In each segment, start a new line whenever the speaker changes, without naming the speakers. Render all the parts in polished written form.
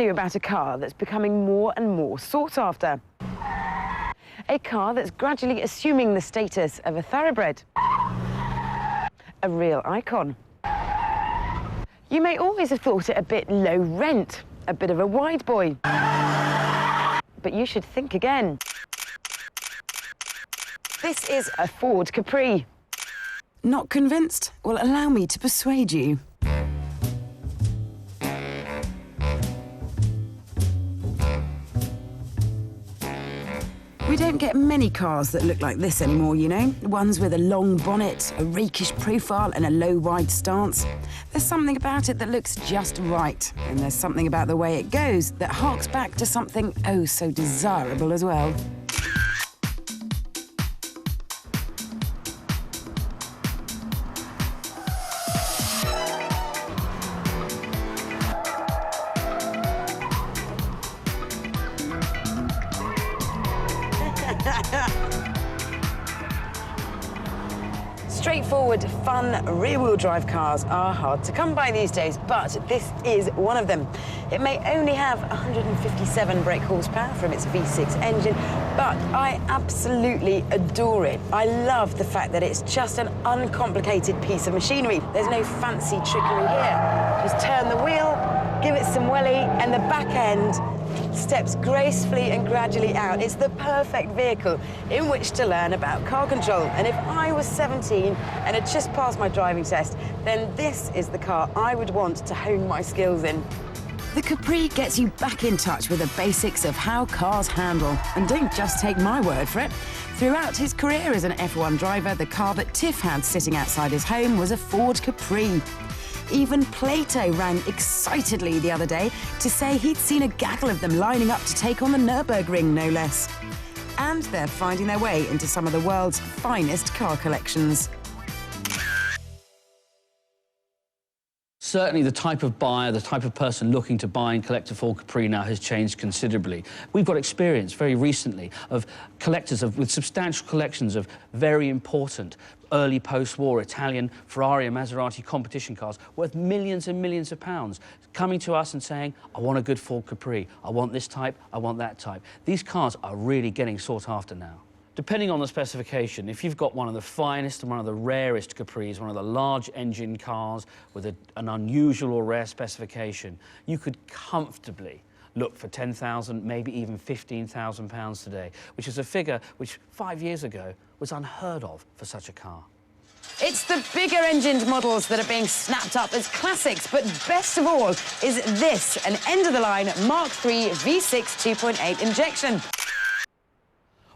You about a car that's becoming more and more sought after. A car that's gradually assuming the status of a thoroughbred. A real icon. You may always have thought it a bit low rent, a bit of a wide boy. But you should think again. This is a Ford Capri. Not convinced? Well, allow me to persuade you. We don't get many cars that look like this anymore, you know. Ones with a long bonnet, a rakish profile and a low, wide stance. There's something about it that looks just right. And there's something about the way it goes that harks back to something oh so desirable as well. Straightforward, fun, rear-wheel drive cars are hard to come by these days, but this is one of them. It may only have 157 brake horsepower from its V6 engine, but I absolutely adore it. I love the fact that it's just an uncomplicated piece of machinery. There's no fancy trickery here. Just turn the wheel, give it some welly, and the back end steps gracefully and gradually out. It's the perfect vehicle in which to learn about car control. And if I was 17 and had just passed my driving test, then this is the car I would want to hone my skills in. The Capri gets you back in touch with the basics of how cars handle. And don't just take my word for it. Throughout his career as an F1 driver, the car that Tiff had sitting outside his home was a Ford Capri. Even Plato ran excitedly the other day to say he'd seen a gaggle of them lining up to take on the Nürburgring, no less. And they're finding their way into some of the world's finest car collections.
Certainly the type of buyer, the type of person looking to buy and collect a Ford Capri now has changed considerably. We've got experience very recently of collectors with substantial collections of very important early post-war Italian Ferrari and Maserati competition cars worth millions and millions of pounds coming to us and saying, I want a good Ford Capri, I want this type, I want that type. These cars are really getting sought after now. Depending on the specification, if you've got one of the finest and one of the rarest Capris, one of the large engine cars with an unusual or rare specification, you could comfortably look for £10,000, maybe even £15,000 today, which is a figure which 5 years ago was unheard of for such a car. It's the bigger engined models that are being snapped up as classics, but best of all is this, an end-of-the-line Mk2 V6 2.8 injection.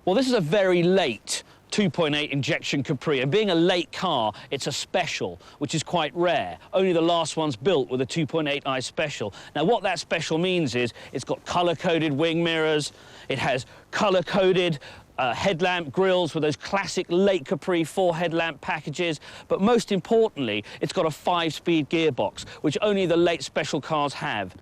Well, this is a very late 2.8 injection Capri, and being a late car, it's a special, which is quite rare. Only the last one's built with a 2.8i special. Now, what that special means is it's got colour-coded wing mirrors, it has colour-coded headlamp grills with those classic late Capri 4 headlamp packages, but most importantly, it's got a 5-speed gearbox, which only the late special cars have.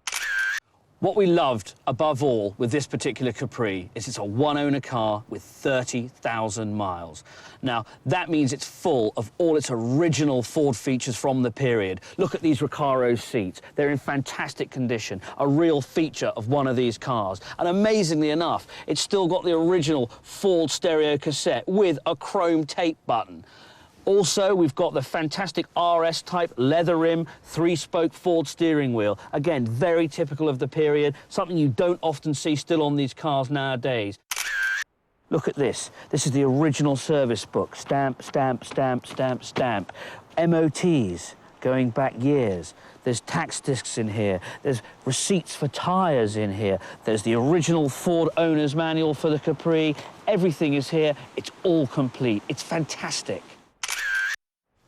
What we loved, above all, with this particular Capri is it's a one-owner car with 30,000 miles. Now, that means it's full of all its original Ford features from the period. Look at these Recaro seats. They're in fantastic condition, a real feature of one of these cars. And amazingly enough, it's still got the original Ford stereo cassette with a chrome tape button. Also, we've got the fantastic RS-type leather rim, 3-spoke Ford steering wheel. Again, very typical of the period, something you don't often see still on these cars nowadays. Look at this. This is the original service book. Stamp, stamp, stamp, stamp, stamp. MOTs going back years. There's tax discs in here. There's receipts for tyres in here. There's the original Ford owner's manual for the Capri. Everything is here. It's all complete. It's fantastic.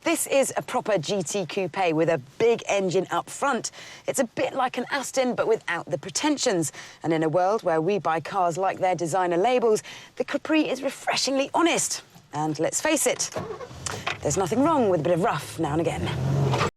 This is a proper GT coupe with a big engine up front. It's a bit like an Aston, but without the pretensions. And in a world where we buy cars like their designer labels, the Capri is refreshingly honest. And let's face it, there's nothing wrong with a bit of rough now and again.